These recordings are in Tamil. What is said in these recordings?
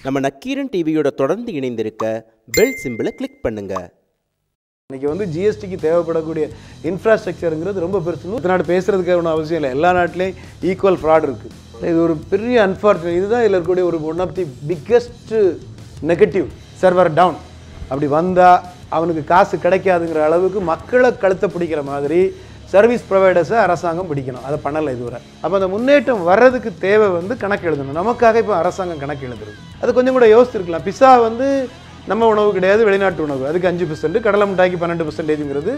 நம்ம நக்கீரன் டிவியோட தொடர்ந்து இணைந்திருக்க பெல் சிம்பிளை கிளிக் பண்ணுங்க. இன்னைக்கு வந்து ஜிஎஸ்டிக்கு தேவைப்படக்கூடிய இன்ஃப்ராஸ்ட்ரக்சருங்கிறது ரொம்ப பெருசு. நாடு பேசுறதுக்கு ஒன்றும் அவசியம் இல்லை. எல்லா நாட்டிலையும் ஈக்குவல் ஃப்ராட் இருக்குது. இது ஒரு பெரிய அன்ஃபார்ச்சுனேட். இதுதான் இதில் இருக்கக்கூடிய ஒரு one of the biggest negative. Server down அப்படி வந்தால் அவனுக்கு காசு கிடைக்காதுங்கிற அளவுக்கு மக்களை கழுத்தை பிடிக்கிற மாதிரி சர்வீஸ் ப்ரொவைடர்ஸை அரசாங்கம் பிடிக்கணும். அதை பண்ணலை இதுவரை. அப்போ அந்த முன்னேற்றம் வர்றதுக்கு தேவை வந்து கணக்கு எழுதணும். நமக்காக இப்போ அரசாங்கம் கணக்கு எழுதுறது அது கொஞ்சம் கூட யோசிச்சிருக்கலாம். பிஸா வந்து நம்ம உணவு கிடையாது, வெளிநாட்டு உணவு. அதுக்கு 5%, கடலை மிட்டாய்க்கு 12%ங்கிறது.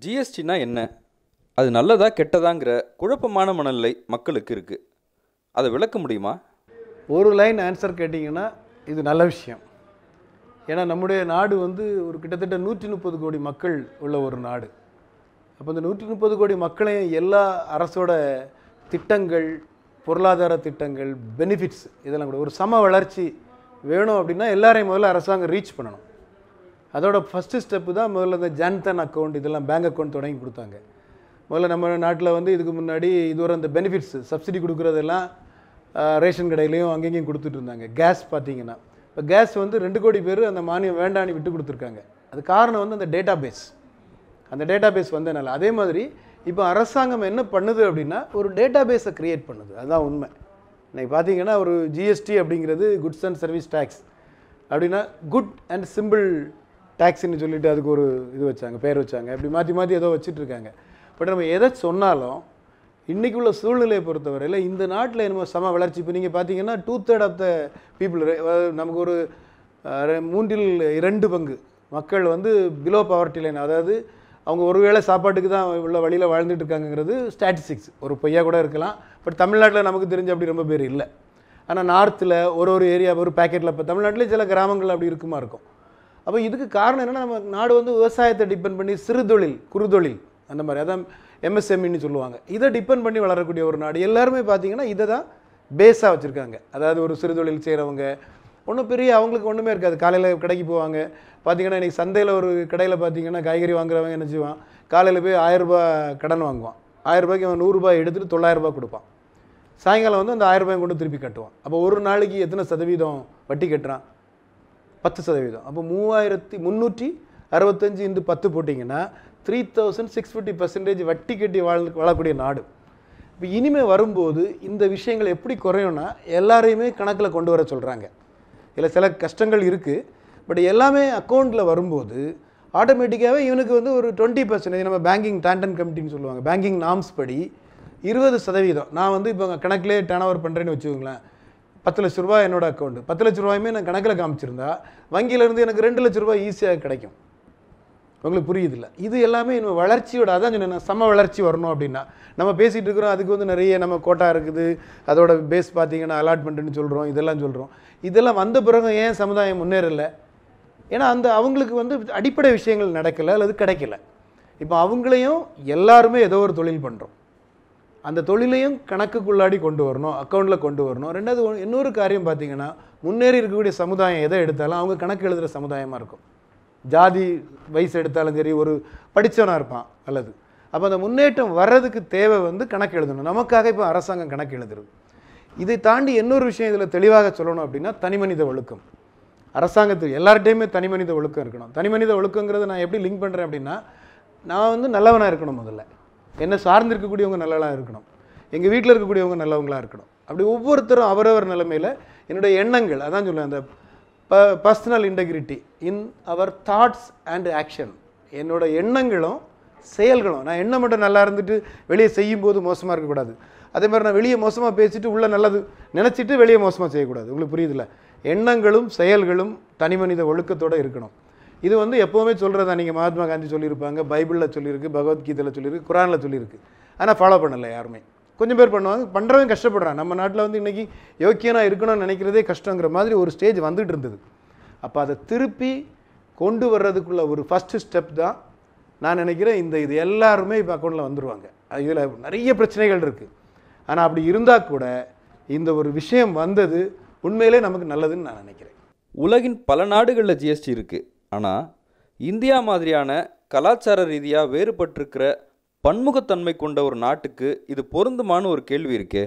ஜிஎஸ்டினா என்ன, அது நல்லதா கெட்டதாங்கிற குழப்பமான மனநிலை மக்களுக்கு இருக்குது. அதை விளக்க முடியுமா? ஒரு லைன் ஆன்சர் கேட்டிங்கன்னா இது நல்ல விஷயம். ஏன்னா நம்முடைய நாடு வந்து ஒரு கிட்டத்தட்ட 130 கோடி மக்கள் உள்ள ஒரு நாடு. அப்போ இந்த 130 கோடி மக்களையும் எல்லா அரசோட திட்டங்கள், பொருளாதார திட்டங்கள், பெனிஃபிட்ஸ் இதெல்லாம் கூட ஒரு சம வளர்ச்சி வேணும் அப்படின்னா எல்லாரையும் முதல்ல அரசாங்கம் ரீச் பண்ணணும். அதோட ஃபஸ்ட்டு ஸ்டெப்பு தான் முதல்ல இந்த ஜன்தன் அக்கௌண்ட், இதெல்லாம் பேங்க் அக்கௌண்ட் தொடங்கி கொடுத்தாங்க. முதல்ல நம்ம நாட்டில் வந்து இதுக்கு முன்னாடி இதுவரை இந்த பெனிஃபிட்ஸ் சப்சிடி கொடுக்குறதெல்லாம் ரேஷன் கடையிலையும் அங்கேயும் கொடுத்துட்டு இருந்தாங்க. கேஸ் பார்த்தீங்கன்னா இப்போ கேஸ் வந்து 2 கோடி பேர் அந்த மானியம் வேண்டான்னு விட்டு கொடுத்துருக்காங்க. அது காரணம் வந்து அந்த டேட்டா பேஸ் வந்தனால. அதே மாதிரி இப்போ அரசாங்கம் என்ன பண்ணுது அப்படின்னா ஒரு டேட்டா பேஸை க்ரியேட் பண்ணுது. அதுதான் உண்மை. இன்றைக்கி பார்த்தீங்கன்னா ஒரு ஜிஎஸ்டி அப்படிங்கிறது குட்ஸ் அண்ட் சர்வீஸ் டேக்ஸ் அப்படின்னா குட் அண்ட் சிம்பிள் டேக்ஸ்ன்னு சொல்லிட்டு அதுக்கு ஒரு இது வச்சாங்க, பேர் வச்சாங்க. இப்படி மாற்றி ஏதோ வச்சுட்ருக்காங்க. பட் நம்ம எதை சொன்னாலும் இன்றைக்கி உள்ள சூழ்நிலையை பொறுத்தவரையில் இந்த நாட்டில் என்னமோ சம வளர்ச்சி. இப்போ நீங்கள் பார்த்தீங்கன்னா 2/3 ஆஃப் த பீப்புள், நமக்கு ஒரு 3/2 மக்கள் வந்து பிலோ பவர்ட்டி லைன், அதாவது அவங்க ஒருவேளை சாப்பாட்டுக்கு தான் உள்ள வழியில் வாழ்ந்துட்டு இருக்காங்கிறது ஸ்டாட்டிஸ்டிக்ஸ். ஒரு பொய்யா கூட இருக்கலாம். பட் தமிழ்நாட்டில் நமக்கு தெரிஞ்ச அப்படி ரொம்ப பேர் இல்லை. ஆனால் நார்த்தில் ஒரு ஏரியா ஒரு பேக்கெட்டில் இப்போ தமிழ்நாட்டிலே சில கிராமங்கள் அப்படி இருக்கும். அப்போ இதுக்கு காரணம் என்னென்னா நம்ம நாடு வந்து விவசாயத்தை டிபெண்ட் பண்ணி சிறுதொழில், குறுதொழில் அந்த மாதிரி, அதான் எம்எஸ்எம்இன்னு சொல்லுவாங்க. இதை டிபெண்ட் பண்ணி வளரக்கூடிய ஒரு நாடு. எல்லாருமே பார்த்தீங்கன்னா இதை தான் பேஸாக வச்சுருக்காங்க. அதாவது ஒரு சிறுதொழில் செய்கிறவங்க ஒன்றும் பெரிய அவங்களுக்கு ஒன்றுமே இருக்காது. காலையில் கடைக்கு போவாங்க. பார்த்தீங்கன்னா இன்றைக்கி சந்தையில் ஒரு கடையில் பார்த்தீங்கன்னா காய்கறி வாங்குறவங்க என்ன செய்வான், காலையில் போய் 1000 ரூபாய் கடன் வாங்குவான். 1000 ரூபாய்க்கு அவன் 100 ரூபாய் எடுத்துகிட்டு 900 ரூபாய் கொடுப்பான். சாயங்காலம் வந்து அந்த 1000 ரூபாய் கொண்டு திருப்பி கட்டுவான். அப்போ ஒரு நாளைக்கு எத்தனை சதவீதம் வட்டி கட்டுறான்? 10%. அப்போ 3365 × 10 போட்டிங்கன்னா 3650% வட்டி கட்டி வாழக்கூடிய நாடு. இப்போ இனிமேல் வரும்போது இந்த விஷயங்கள் எப்படி குறையும்னா எல்லாரையுமே கணக்கில் கொண்டு வர சொல்கிறாங்க. இதில் சில கஷ்டங்கள் இருக்குது. பட் எல்லாமே அக்கௌண்ட்டில் வரும்போது ஆட்டோமேட்டிக்காகவே இவனுக்கு வந்து ஒரு 20%, நம்ம பேங்கிங் டாண்டன் கமிட்டின்னு சொல்லுவாங்க, பேங்கிங் நார்ம்ஸ் படி 20%. நான் வந்து இப்போ கணக்கிலே டர்ன் ஓவர் பண்ணுறேன்னு வச்சுக்கோங்களேன். 10 லட்ச ரூபாய் என்னோட அக்கௌண்ட், 10 லட்ச ரூபாயுமே நான் கணக்கில் காமிச்சிருந்தா வங்கியிலேருந்து எனக்கு 2 லட்ச ரூபாய் ஈஸியாக கிடைக்கும். உங்களுக்கு புரியுதில்ல? இது எல்லாமே நம்ம வளர்ச்சியோட, அதான் சொன்னேன், சம வளர்ச்சி வரணும் அப்படின்னா நம்ம பேசிகிட்டு இருக்கிறோம். அதுக்கு வந்து நிறைய நம்ம கோட்டா இருக்குது, அதோட பேஸ் பார்த்தீங்கன்னா அலாட்மெண்ட்டுன்னு சொல்கிறோம், இதெல்லாம் சொல்கிறோம். இதெல்லாம் வந்த பிறகு ஏன் சமுதாயம் முன்னேறலை? ஏன்னா அவங்களுக்கு வந்து அடிப்படை விஷயங்கள் நடக்கலை அல்லது கிடைக்கல. இப்போ அவங்களையும் எல்லாருமே ஏதோ ஒரு தொழில் பண்ணுறோம். அந்த தொழிலையும் கணக்குக்குள்ளாடி கொண்டு வரணும், அக்கௌண்ட்டில் கொண்டு வரணும். ரெண்டாவது இன்னொரு காரியம் பார்த்தீங்கன்னா முன்னேறி இருக்கக்கூடிய சமுதாயம் எதை எடுத்தாலும் அவங்க கணக்கு எழுதுகிற சமுதாயமாக இருக்கும். ஜாதி வயசு எடுத்தாலும் சரி, ஒரு படித்தவனாக இருப்பான் அல்லது. அப்போ அந்த முன்னேற்றம் வர்றதுக்கு தேவை வந்து கணக்கு எழுதணும். நமக்காக இப்போ அரசாங்கம் கணக்கு எழுதுறது. இதை தாண்டி இன்னொரு விஷயம் இதில் தெளிவாக சொல்லணும் அப்படின்னா தனிமனித ஒழுக்கம். அரசாங்கத்துக்கு எல்லார்ட்டையுமே தனிமனித ஒழுக்கம் இருக்கணும். தனிமனித ஒழுக்கங்கிறத நான் எப்படி லிங்க் பண்ணுறேன் அப்படின்னா, நான் வந்து நல்லவனாக இருக்கணும். முதல்ல என்னை சார்ந்து இருக்கக்கூடியவங்க நல்லவனாக இருக்கணும், எங்கள் வீட்டில் இருக்கக்கூடியவங்க நல்லவங்களாக இருக்கணும். அப்படி ஒவ்வொருத்தரும் அவரவர் நிலைமையில் என்னுடைய எண்ணங்கள், அதான் சொல்லுவேன், அந்த personal integrity in our thoughts and action. என்னோட எண்ணங்களும் செயல்களும், நான் எண்ணம் மட்டும் நல்லா இருந்துட்டு வெளியே செய்யும்போது மோசமாக இருக்கக்கூடாது. அதே மாதிரி நான் வெளியே மோசமாக பேசிட்டு உள்ள நல்லது நினச்சிட்டு வெளியே மோசமாக செய்யக்கூடாது. உங்களுக்கு புரியுதில்ல? எண்ணங்களும் செயல்களும் தனிமனித ஒழுக்கத்தோடு இருக்கணும். இது வந்து எப்போவுமே சொல்கிறதா. நீங்கள் மகாத்மா காந்தி சொல்லியிருப்பாங்க, பைபிளில் சொல்லியிருக்கு, பகவத்கீதையில் சொல்லியிருக்கு, குரானில் சொல்லியிருக்கு. ஆனால் ஃபாலோ பண்ணலை யாருமே. கொஞ்சம் பேர் பண்ணுவாங்க, பண்ணுறவங்க கஷ்டப்படுறான். நம்ம நாட்டில் வந்து இன்றைக்கி யோக்கியனாக இருக்கணும்னு நினைக்கிறதே கஷ்டங்கிற மாதிரி ஒரு ஸ்டேஜ் வந்துட்டு இருந்தது. அப்போ அதை திருப்பி கொண்டு வர்றதுக்குள்ள ஒரு ஃபஸ்ட்டு ஸ்டெப் தான் நான் நினைக்கிறேன். இது எல்லாருமே இப்போ அக்கௌண்ட்டில் வந்துடுவாங்க. இதில் நிறைய பிரச்சனைகள் இருக்குது. ஆனால் அப்படி இருந்தால் கூட இந்த ஒரு விஷயம் வந்தது உண்மையிலே நமக்கு நல்லதுன்னு நான் நினைக்கிறேன். உலகின் பல நாடுகளில் ஜிஎஸ்டி இருக்குது. ஆனால் இந்தியா மாதிரியான கலாச்சார ரீதியாக வேறுபட்டிருக்கிற பன்முகத்தன்மை கொண்ட ஒரு நாட்டுக்கு இது பொருந்துமான்னு ஒரு கேள்வி இருக்கே.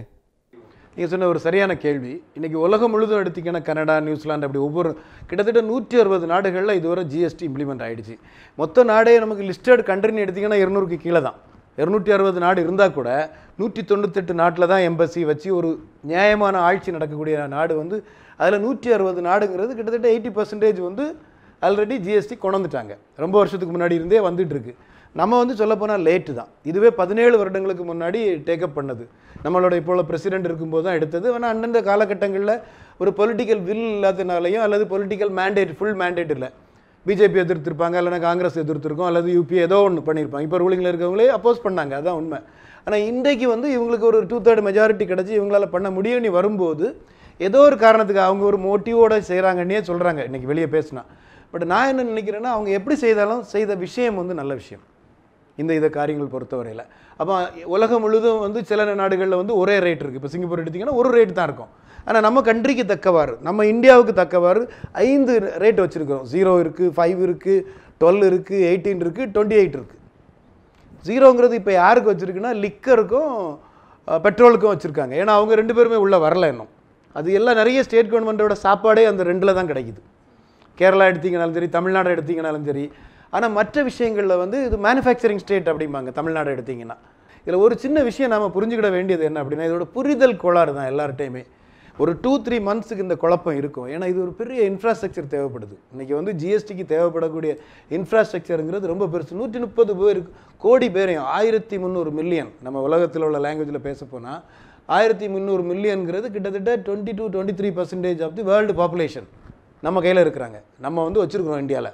நீங்கள் சொன்ன ஒரு சரியான கேள்வி. இன்றைக்கி உலகம் முழுதும் எடுத்திங்கன்னா கனடா, நியூசிலாந்து அப்படி ஒவ்வொரு கிட்டத்தட்ட 160 நாடுகளில் இதுவரை ஜிஎஸ்டி இம்ப்ளிமெண்ட் ஆகிடுச்சு. மொத்த நாடே நமக்கு லிஸ்டட் கண்ட்ரின்னு எடுத்திங்கன்னா 200க்கு கீழே தான். 260 நாடு இருந்தால் கூட 198 நாட்டில் தான் எம்பசி வச்சு ஒரு நியாயமான ஆட்சி நடக்கக்கூடிய நாடு வந்து அதில் 160 நாடுங்கிறது கிட்டத்தட்ட 80% வந்து ஆல்ரெடி ஜிஎஸ்டி கொண்டு வந்துட்டாங்க. ரொம்ப வருஷத்துக்கு முன்னாடி இருந்தே வந்துட்டுருக்கு. நம்ம வந்து சொல்லப்போனால் லேட்டு தான். இதுவே 17 வருடங்களுக்கு முன்னாடி டேக்கப் பண்ணது. நம்மளோட இப்போ உள்ள பிரசிடென்ட் இருக்கும்போது தான் எடுத்தது. ஆனால் அந்தந்த காலகட்டங்களில் ஒரு பொலிட்டிக்கல் வில் இல்லாதனாலையும் அல்லது பொலிட்டிக்கல் மேண்டேட் ஃபுல் மேண்டேட் இல்லை. பிஜேபி எதிர்த்திருப்பாங்க, இல்லைனா காங்கிரஸ் எதிர்த்திருக்கோம், அல்லது யூபி ஏதோ ஒன்று பண்ணியிருப்பாங்க. இப்போ ரூலிங்கில் இருக்கவங்களே அப்போஸ் பண்ணாங்க, அதுதான் உண்மை. ஆனால் இன்றைக்கு வந்து இவங்களுக்கு ஒரு 2/3 மெஜாரிட்டி கிடச்சி இவங்களால் பண்ண முடியும்னு வரும்போது ஏதோ ஒரு காரணத்துக்கு அவங்க ஒரு மோட்டிவோடு செய்கிறாங்கன்னே சொல்கிறாங்க இன்றைக்கி வெளியே பேசினா. பட் நான் என்ன நினைக்கிறேன்னா, அவங்க எப்படி செய்தாலும் செய்த விஷயம் வந்து நல்ல விஷயம் இந்த காரியங்கள் பொறுத்தவரையில். அப்போ உலகம் முழுதும் வந்து சில நாடுகளில் வந்து ஒரே ரேட் இருக்குது. இப்போ சிங்கப்பூர் எடுத்திங்கன்னா ஒரு ரேட் தான் இருக்கும். ஆனால் நம்ம கண்ட்ரிக்கு தக்கவாறு, நம்ம இந்தியாவுக்கு தக்கவாறு 5 ரேட் வச்சுருக்கிறோம். 0 இருக்குது, 5 இருக்குது, 12 இருக்குது, 18 இருக்குது, 28 இருக்குது. 0ங்கிறது இப்போ யாருக்கு வச்சுருக்குன்னா லிக்கருக்கும் பெட்ரோலுக்கும் வச்சுருக்காங்க. ஏன்னா அவங்க 2 பேருமே உள்ளே வரல இன்னும். அது எல்லாம் நிறைய ஸ்டேட் கவர்மெண்ட்டோட சாப்பாடே அந்த 2ல் தான் கிடைக்குது. கேரளா எடுத்திங்கனாலும் சரி, தமிழ்நாடு எடுத்திங்கனாலும் சரி. ஆனால் மற்ற விஷயங்களில் வந்து இது மேனுஃபேக்சரிங் ஸ்டேட் அப்படிம்பாங்க தமிழ்நாடு எடுத்திங்கன்னா. இதில் ஒரு சின்ன விஷயம் நாம் புரிஞ்சுக்கிட வேண்டியது என்ன அப்படின்னா, இதோட புரிதல் கோளாறு தான் எல்லார்ட்டையுமே. ஒரு 2-3 மந்த்ஸுக்கு இந்த குழப்பம் இருக்கும். ஏன்னா இது ஒரு பெரிய இன்ஃப்ராஸ்ட்ரக்சர் தேவைப்படுது. இன்றைக்கி வந்து ஜிஎஸ்டிக்கு தேவைப்படக்கூடிய இன்ஃப்ராஸ்ட்ரக்சருங்கிறது ரொம்ப பெருசு. 130 கோடி பேரையும் 1300 மில்லியன் நம்ம உலகத்தில் உள்ள லாங்குவேஜில் பேச போனால் 1300 மில்லியனுங்கிறது கிட்டத்தட்ட 20-23% ஆஃப் தி வேர்ல்டு பாப்புலேஷன் நம்ம கையில் இருக்கிறாங்க. நம்ம வந்து வச்சுருக்கிறோம் இந்தியாவில்.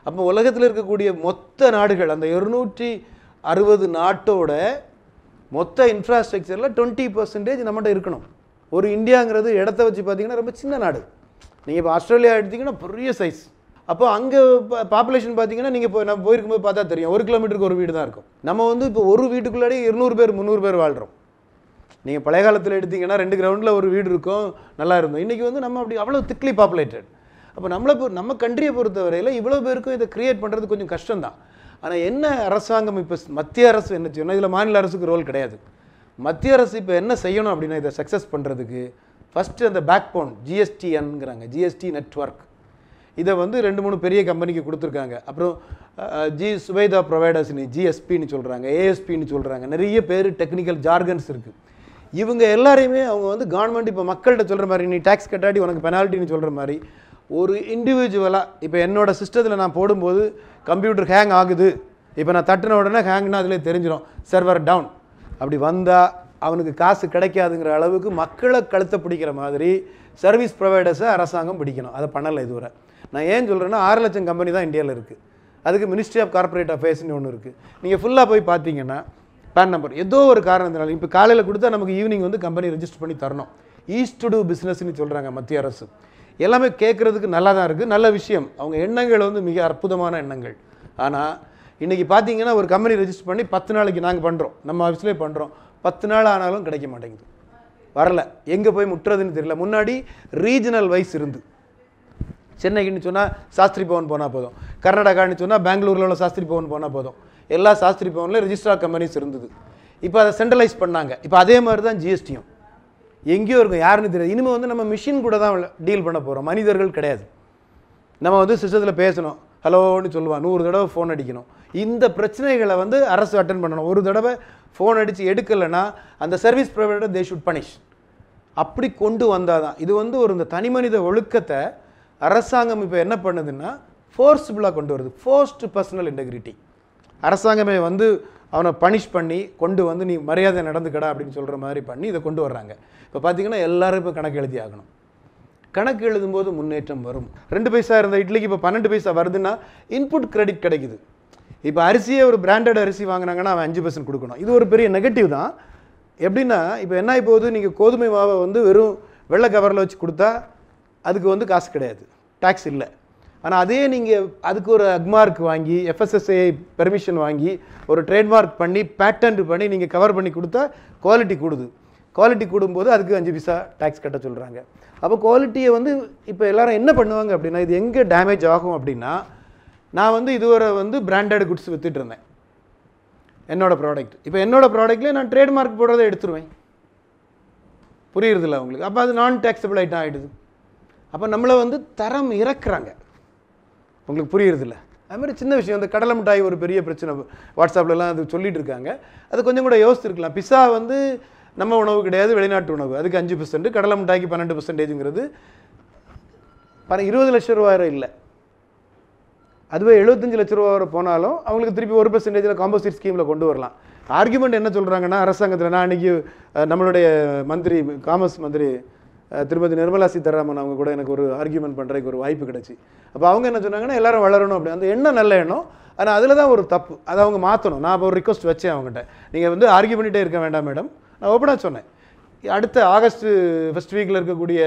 அப்போ உலகத்தில் இருக்கக்கூடிய மொத்த நாடுகள், அந்த 260 நாட்டோட மொத்த இன்ஃப்ராஸ்ட்ரக்சரில் 20% நம்மகிட்ட இருக்கணும். ஒரு இந்தியாங்கிறது இடத்த வச்சு பார்த்திங்கன்னா ரொம்ப சின்ன நாடு. நீங்கள் இப்போ ஆஸ்திரேலியா எடுத்திங்கன்னா பெரிய சைஸ். அப்போ அங்கே பாப்புலேஷன் பார்த்திங்கன்னா நீங்கள் இப்போ நம்ம போயிருக்கும்போது பார்த்தா தெரியும், 1 கிலோமீட்டருக்கு ஒரு வீடு தான் இருக்கும். நம்ம வந்து இப்போ ஒரு வீட்டுக்குள்ளாடி 200 பேர் 300 பேர் வாழ்கிறோம். நீங்கள் பழைய காலத்தில் எடுத்திங்கன்னா 2 கிரவுண்டில் ஒரு வீடு இருக்கும், நல்லா இருந்தோம். இன்றைக்கி வந்து நம்ம அப்படி அவ்வளோ திக்லி பாப்புலேட்டட். அப்போ நம்ம கண்ட்ரியை பொறுத்தவரையில் இவ்வளோ பேருக்கும் இதை க்ரியேட் பண்ணுறது கொஞ்சம் கஷ்டம்தான். ஆனால் என்ன அரசாங்கம் இப்போ மத்திய அரசு என்ன செய்யணும், இதில் மாநில அரசுக்கு ரோல் கிடையாது. மத்திய அரசு இப்போ என்ன செய்யணும் அப்படின்னா, இதை சக்ஸஸ் பண்ணுறதுக்கு ஃபஸ்ட்டு அந்த பேக் போன் ஜிஎஸ்டிஎன்ங்கிறாங்க, ஜிஎஸ்டி நெட்வொர்க். இதை வந்து 2-3 பெரிய கம்பெனிக்கு கொடுத்துருக்காங்க. அப்புறம் சுபைதா ப்ரொவைடர்ஸ்னு ஜிஎஸ்பின்னு சொல்கிறாங்க, ஏஎஸ்பின்னு சொல்கிறாங்க. நிறைய பேர் டெக்னிக்கல் ஜார்கன்ஸ் இருக்குது. இவங்க எல்லாரையுமே அவங்க வந்து கவர்மெண்ட் இப்போ மக்கள்கிட்ட சொல்கிற மாதிரி, நீ டேக்ஸ் கட்டாடி உனக்கு பெனால்ட்டின்னு சொல்கிற மாதிரி ஒரு இண்டிவிஜுவலாக இப்போ என்னோடய சிஸ்டத்தில் நான் போடும்போது கம்ப்யூட்டர் ஹேங் ஆகுது, இப்போ நான் தட்டின உடனே ஹேங்னா அதிலே தெரிஞ்சிடும், சர்வர் டவுன். அப்படி வந்தால் அவனுக்கு காசு கிடைக்காதுங்கிற அளவுக்கு மக்களை கழுத்தை பிடிக்கிற மாதிரி சர்வீஸ் ப்ரொவைடர்ஸை அரசாங்கம் பிடிக்கணும். அதை பண்ணலை இதுவரை. நான் ஏன் சொல்கிறேன்னா 6 லட்சம் கம்பெனி தான் இந்தியாவில் இருக்குது. அதுக்கு மினிஸ்ட்ரி ஆஃப் கார்ப்பரேட் அஃபேர்ஸ்னு ஒன்று இருக்குது. நீங்கள் ஃபுல்லாக போய் பார்த்தீங்கன்னா பேன் நம்பர் ஏதோ ஒரு காரணத்தினால இப்போ காலையில் கொடுத்தா நமக்கு ஈவினிங் வந்து கம்பெனி ரெஜிஸ்டர் பண்ணி தரணும். ஈஸ் டு டூ பிஸ்னஸ்ன்னு சொல்கிறாங்க மத்திய அரசு. எல்லாமே கேட்குறதுக்கு நல்லா தான் இருக்குது, நல்ல விஷயம். அவங்க எண்ணங்கள் வந்து மிக அற்புதமான எண்ணங்கள். ஆனால் இன்றைக்கி பார்த்தீங்கன்னா ஒரு கம்பெனி ரெஜிஸ்டர் பண்ணி 10 நாளைக்கு நாங்கள் பண்ணுறோம், நம்ம ஆஃபீஸ்லேயே பண்ணுறோம். 10 நாள் ஆனாலும் கிடைக்க மாட்டேங்குது, வரல. எங்கே போய் முட்டுறதுன்னு தெரியல. முன்னாடி ரீஜனல் வைஸ் இருந்து, சென்னைக்குன்னு சொன்னால் சாஸ்திரி பவன் போனால் போதும், கர்நாடகான்னு சொன்னால் பெங்களூரில் உள்ள சாஸ்திரி பவன் போனால் போதும். எல்லா சாஸ்திரி பவனில் ரெஜிஸ்ட்ரார் கம்பெனிஸ் இருந்தது. இப்போ அதை சென்ட்ரலைஸ் பண்ணாங்க. இப்போ அதே மாதிரி தான் ஜிஎஸ்டியும் எங்கேயோ இருக்கும், யாருன்னு தெரியாது. இனிமேல் வந்து நம்ம மிஷின் கூட தான் டீல் பண்ண போகிறோம், மனிதர்கள் கிடையாது. நம்ம வந்து சிஸ்டத்தில் பேசணும், ஹலோன்னு சொல்லுவான், 100 தடவை ஃபோன் அடிக்கணும். இந்த பிரச்சனைகளை வந்து அரசு அட்டன் பண்ணணும். ஒரு தடவை ஃபோன் அடித்து எடுக்கலைன்னா அந்த service provider they should punish. அப்படி கொண்டு வந்தால் தான் இது வந்து ஒரு இந்த தனி மனித ஒழுக்கத்தை அரசாங்கம் இப்போ என்ன பண்ணுதுன்னா ஃபோர்ஸ்ஃபுல்லாக கொண்டு வருது. Forced personal integrity. அரசாங்கமே வந்து அவனை பனிஷ் பண்ணி கொண்டு வந்து நீ மரியாதை நடந்துக்கடா அப்படின்னு சொல்கிற மாதிரி பண்ணி இதை கொண்டு வர்றாங்க. இப்போ பார்த்தீங்கன்னா எல்லோரும் இப்போ கணக்கு எழுதி ஆகணும். கணக்கு எழுதும்போது முன்னேற்றம் வரும். 2 பைசா இருந்த இட்லிக்கு இப்போ 12 பைசா வருதுன்னா இன்புட் கிரெடிட் கிடைக்குது. இப்போ அரிசியே ஒரு பிராண்டட் அரிசி வாங்கினாங்கன்னா அவன் 5% கொடுக்கணும். இது ஒரு பெரிய நெகட்டிவ் தான். எப்படின்னா இப்போ என்ன இப்போது நீங்கள் கோதுமை மாவை வந்து வெறும் வெள்ளை கவரில் வச்சு கொடுத்தா அதுக்கு வந்து காசு கிடையாது, டேக்ஸ் இல்லை. ஆனால் அதே நீங்கள் அதுக்கு ஒரு அக்மார்க் வாங்கி எஃப்எஸ்எஸ்ஐ பெர்மிஷன் வாங்கி ஒரு ட்ரேட்மார்க் பண்ணி பேட்டன்ட் பண்ணி நீங்கள் கவர் பண்ணி கொடுத்தா குவாலிட்டி கூடுது. குவாலிட்டி கூடும்போது அதுக்கு 5 பைசா டேக்ஸ் கட்ட சொல்கிறாங்க. அப்போ குவாலிட்டியை வந்து இப்போ எல்லோரும் என்ன பண்ணுவாங்க அப்படின்னா, இது எங்கே டேமேஜ் ஆகும் அப்படின்னா, நான் வந்து இதுவரை வந்து பிராண்டட் குட்ஸ் விற்றுட்டு இருந்தேன் என்னோடய ப்ராடக்ட். இப்போ என்னோடய ப்ராடக்ட்லேயே நான் ட்ரேட்மார்க் போடுறதை எடுத்துருவேன். புரியுறதில்ல அவங்களுக்கு. அப்போ அது நான் டேக்ஸபிள் ஐட்டம் ஆகிடுது. அப்போ நம்மளை வந்து தரம் இறக்குறாங்க. உங்களுக்கு புரியுறதில்ல. அது மாதிரி சின்ன விஷயம், இந்த கடலை மிட்டாய் ஒரு பெரிய பிரச்சனை, வாட்ஸ்அப்லலாம் அது சொல்லிட்டு இருக்காங்க. அது கொஞ்சம் கூட யோசிச்சிருக்கலாம். பிஸா வந்து நம்ம உணவு கிடையாது, வெளிநாட்டு உணவு, அதுக்கு 5%, கடலை மிட்டாய்க்கு 12%ங்கிறது 20 லட்ச ரூபா இல்லை. அதுவே 75 லட்ச ரூபா வரை போனாலும் அவங்களுக்கு திருப்பி 1% காம்போசிட் ஸ்கீமில் கொண்டு வரலாம். ஆர்குமெண்ட் என்ன சொல்கிறாங்கன்னா, அரசாங்கத்தில் நான் அன்றைக்கி நம்மளுடைய மந்திரி, காமர்ஸ் மந்திரி திருமதி நிர்மலா சீதாராமன் அவங்க கூட எனக்கு ஒரு ஆர்கியூமெண்ட் பண்ணுறதுக்கு ஒரு வாய்ப்பு கிடச்சி. அப்போ அவங்க என்ன சொன்னாங்கன்னா, எல்லாரும் வளரணும் அப்படி. அந்த எண்ணம் நல்ல எண்ணம், ஆனால் அதில் தான் ஒரு தப்பு, அதை அவங்க மாற்றணும். நான் இப்போ ஒரு ரிக்வஸ்ட் வச்சேன் அவங்ககிட்ட, நீங்கள் வந்து ஆர்கியூ பண்ணிகிட்டே இருக்க வேண்டாம் மேடம். நான் ஓப்பனாக சொன்னேன், அடுத்த ஆகஸ்ட் ஃபர்ஸ்ட் வீக்கில் இருக்கக்கூடிய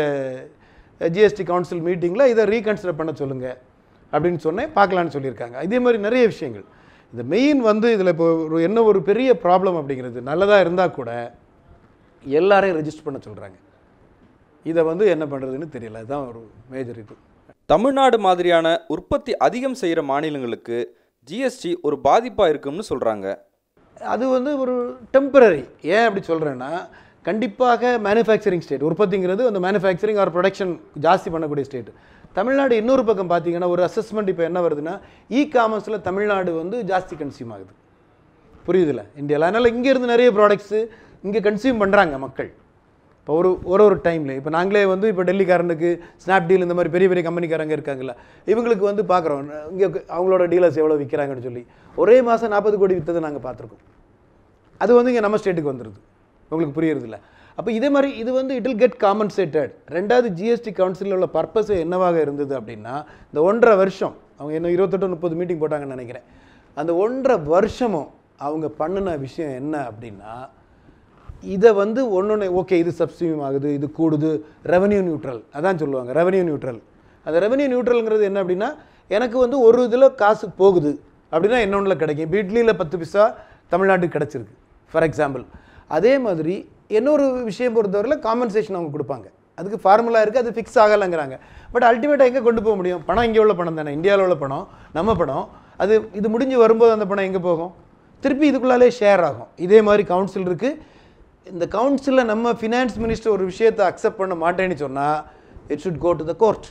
ஜிஎஸ்டி கவுன்சில் மீட்டிங்கில் இதை ரீகன்சிடர் பண்ண சொல்லுங்கள் அப்படின்னு சொன்னேன். பார்க்கலான்னு சொல்லியிருக்காங்க. இதே மாதிரி நிறைய விஷயங்கள். இந்த மெயின் வந்து இதில் இப்போ என்ன ஒரு பெரிய ப்ராப்ளம் அப்படிங்கிறது, நல்லதாக இருந்தால் கூட எல்லாரையும் ரெஜிஸ்டர் பண்ண சொல்கிறாங்க. இதை வந்து என்ன பண்ணுறதுன்னு தெரியல. அதுதான் ஒரு மேஜர் இது. தமிழ்நாடு மாதிரியான உற்பத்தி அதிகம் செய்கிற மாநிலங்களுக்கு ஜிஎஸ்டி ஒரு பாதிப்பாக இருக்கும்னு சொல்கிறாங்க. அது வந்து ஒரு டெம்பரரி. ஏன் அப்படி சொல்கிறேன்னா, கண்டிப்பாக மேனுஃபேக்சரிங் ஸ்டேட், உற்பத்திங்கிறது அந்த மேனுஃபேக்சரிங் ஆர் ப்ரொடக்ஷன் ஜாஸ்தி பண்ணக்கூடிய ஸ்டேட். தமிழ்நாடு இன்னொரு பக்கம் பார்த்தீங்கன்னா, ஒரு அசஸ்மெண்ட் இப்போ என்ன வருதுன்னா, காமர்ஸில் தமிழ்நாடு வந்து ஜாஸ்தி கன்சியூம் ஆகுது. புரியுதில்ல இந்தியாவில். அதனால் இங்கேருந்து நிறைய ப்ராடக்ட்ஸு இங்கே கன்சியூம் பண்ணுறாங்க மக்கள். இப்போ ஒரு டைமில் இப்போ நாங்களே வந்து இப்போ டெல்லிக்காரனுக்கு ஸ்னாப்டீல் இந்த மாதிரி பெரிய பெரிய கம்பெனிக்காரங்க இருக்காங்கல்ல, இவங்களுக்கு வந்து பார்க்குறோம் இங்கே அவங்களோட டீலர்ஸ் எவ்வளோ விற்கிறாங்கன்னு சொல்லி. ஒரே மாதம் 40 கோடி விற்றதை நாங்கள் பார்த்துருக்கோம். அது வந்து இங்கே நம்ம ஸ்டேட்டுக்கு வந்துடுது. உங்களுக்கு புரியுறதில்ல. அப்போ இதே மாதிரி இது வந்து இட் வில் கெட் காம்பன்சேட்டட். ரெண்டாவது, ஜிஎஸ்டி கவுன்சிலில் உள்ள பர்பஸே என்னவாக இருந்தது அப்படின்னா, இந்த 1.5 வருஷம் அவங்க என்ன 28-30 மீட்டிங் போட்டாங்கன்னு நினைக்கிறேன். அந்த 1.5 வருஷமும் அவங்க பண்ணின விஷயம் என்ன அப்படின்னா, இதை வந்து ஒன்று ஓகே இது சப்ஸ்டியூம் ஆகுது, இது கூடுது, ரெவன்யூ நியூட்ரல், அதான் சொல்லுவாங்க ரெவன்யூ நியூட்ரல். அந்த ரெவன்யூ நியூட்ரல்ங்கிறது என்ன அப்படின்னா, எனக்கு வந்து ஒரு இதில் காசு போகுது அப்படின்னா இன்னொன்றில் கிடைக்கும். இப்போ இட்லியில் 10 பைசா தமிழ்நாட்டுக்கு கிடச்சிருக்கு ஃபார் எக்ஸாம்பிள். அதே மாதிரி இன்னொரு விஷயம் பொறுத்தவரையில் காம்பன்சேஷன் அவங்க கொடுப்பாங்க. அதுக்கு ஃபார்முலா இருக்குது, அது ஃபிக்ஸ் ஆகலைங்கிறாங்க. பட் அல்டிமேட்டாக எங்கே கொண்டு போக முடியும்? பணம் இங்கே உள்ள பணம் தானே, இந்தியாவில் உள்ள பணம், நம்ம பணம். அது இது முடிஞ்சு வரும்போது அந்த பணம் எங்கே போகும்? திருப்பி இதுக்குள்ளாலே ஷேர் ஆகும். இதே மாதிரி கவுன்சில் இருக்குது. இந்த கவுன்சிலில் நம்ம ஃபினான்ஸ் மினிஸ்டர் ஒரு விஷயத்தை அக்செப்ட் பண்ண மாட்டேன்னு சொன்னால் it should go to the court.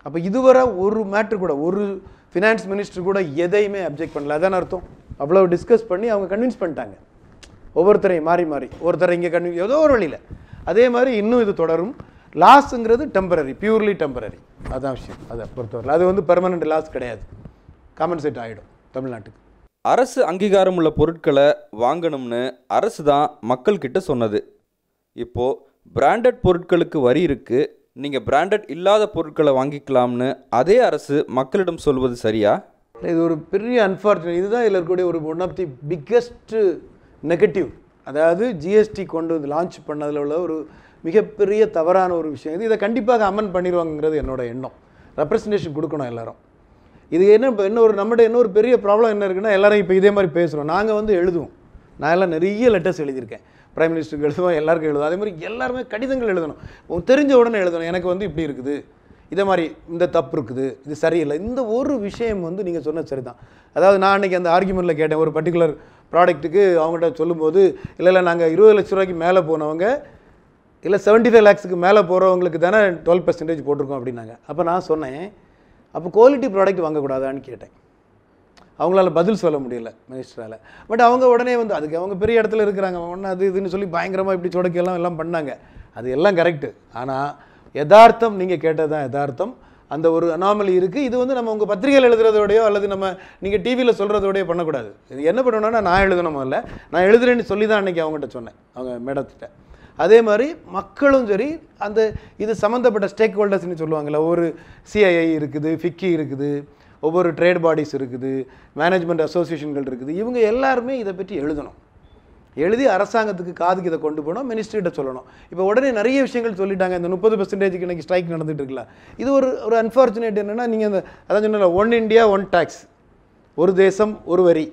அப்போ இதுவரை ஒரு மேட்ரு கூட ஒரு ஃபினான்ஸ் மினிஸ்டர் கூட எதையுமே அப்ஜெக்ட் பண்ணல. அதான் அர்த்தம். அவ்வளோ டிஸ்கஸ் பண்ணி அவங்க கன்வின்ஸ் பண்ணிட்டாங்க. ஒவ்வொருத்தரையும் மாறி மாறி ஒருத்தரை இங்கே கன்வின்ஸ் ஏதோ ஒரு வழியில். அதே மாதிரி இன்னும் இது தொடரும். லாஸுங்கிறது டெம்பரரி, பியூர்லி டெம்பரரி. அதான் விஷயம். அதை பொறுத்தவரை அது வந்து பெர்மனண்ட் லாஸ் கிடையாது. காம்பன்சேட் ஆகிடும் தமிழ்நாட்டுக்கு. அரசு அங்கீகாரம் உள்ள பொருட்களை வாங்கணும்னு அரசு தான் மக்கள்கிட்ட சொன்னது. இப்போது பிராண்டட் பொருட்களுக்கு வரி இருக்குது, நீங்கள் பிராண்டட் இல்லாத பொருட்களை வாங்கிக்கலாம்னு அதே அரசு மக்களிடம் சொல்வது சரியா? இது ஒரு பெரிய அன்ஃபார்ச்சுனேட். இதுதான் இதில் இருக்கக்கூடிய ஒரு one of the biggest negative. அதாவது ஜிஎஸ்டி கொண்டு வந்து லான்ச் பண்ணதில் உள்ள ஒரு மிகப்பெரிய தவறான ஒரு விஷயம் இது. இதை கண்டிப்பாக அமெண்ட் பண்ணிடுவாங்கிறது என்னோட எண்ணம். ரெப்ரசன்டேஷன் கொடுக்கணும் எல்லாரும். இது என்ன இப்போ இன்னொரு பெரிய ப்ராப்ளம் என்ன இருக்குன்னா, எல்லாரும் இப்போ இதே மாதிரி பேசுகிறோம். நாங்கள் வந்து எழுதுவோம். நான் எல்லாம் நிறைய லெட்டர்ஸ் எழுதியிருக்கேன். பிரைம் மினிஸ்டருக்கு எழுதுவோம், எல்லாருக்கும் எழுதுவோம். அதே மாதிரி எல்லாருமே கடிதங்கள் எழுதணும். தெரிஞ்ச உடனே எழுதணும். எனக்கு வந்து இப்படி இருக்குது, இதே மாதிரி இந்த தப்பு இருக்குது, இது சரியில்லை. இந்த ஒரு விஷயம் வந்து நீங்கள் சொன்னது சரி தான். அதாவது நான் அன்றைக்கி அந்த ஆர்கியூமெண்ட்டில் கேட்டேன், ஒரு பர்டிகுலர் ப்ராடக்ட்டுக்கு அவங்கள்ட்ட சொல்லும்போது, இல்லை நாங்கள் 20 லட்ச ரூபாய்க்கு மேலே போனவங்க, இல்லை 75 lakhsக்கு மேலே போகிறவங்களுக்கு தானே 12% போட்டிருக்கோம் அப்படின்னாங்க. அப்போ நான் சொன்னேன், அப்போ குவாலிட்டி ப்ராடக்ட் வாங்கக்கூடாதான்னு கேட்டேன். அவங்களால பதில் சொல்ல முடியல மினிஸ்டரால். பட் அவங்க உடனே வந்து அதுக்கு அவங்க பெரிய இடத்துல இருக்கிறாங்க, ஒன்று அது இதுன்னு சொல்லி பயங்கரமாக இப்படி சொடக்கெல்லாம் எல்லாம் பண்ணாங்க. அது எல்லாம் கரெக்டு. ஆனால் யதார்த்தம் நீங்கள் கேட்டது தான் யதார்த்தம். அந்த ஒரு அனாமலி இருக்குது. இது வந்து நம்ம உங்கள் பத்திரிகையில் எழுதுறதோடையோ அல்லது நம்ம நீங்கள் டிவியில் சொல்கிறதோடையோ பண்ணக்கூடாது. இது என்ன பண்ணணும்னா, நான் எழுதணும் இல்லை, நான் எழுதுறேன்னு சொல்லி தான் அன்றைக்கி அவங்ககிட்ட சொன்னேன், அவங்க மேடத்திட்ட. அதே மாதிரி மக்களும் சரி, அந்த இது சம்மந்தப்பட்ட ஸ்டேக் ஹோல்டர்ஸ்னு சொல்லுவாங்கள்ல, ஒவ்வொரு சிஐஐ இருக்குது, ஃபிக்கி இருக்குது, ஒவ்வொரு ட்ரேட் பாடிஸ் இருக்குது, மேனேஜ்மெண்ட் அசோசியேஷன்கள் இருக்குது. இவங்க எல்லாருமே இதை பற்றி எழுதணும். எழுதி அரசாங்கத்துக்கு காதுக்கு இதை கொண்டு போனோம், மினிஸ்ட்ரிகிட்ட சொல்லணும். இப்போ உடனே நிறைய விஷயங்கள் சொல்லிட்டாங்க. இந்த 30% இன்றைக்கி ஸ்ட்ரைக் நடந்துட்டு இருக்குல்ல, இது ஒரு அன்ஃபார்ச்சுனேட். என்னென்னா, நீங்கள் அந்த அதான் சொன்னல, ஒன் இண்டியா ஒன் டேக்ஸ், ஒரு தேசம் ஒரு வரி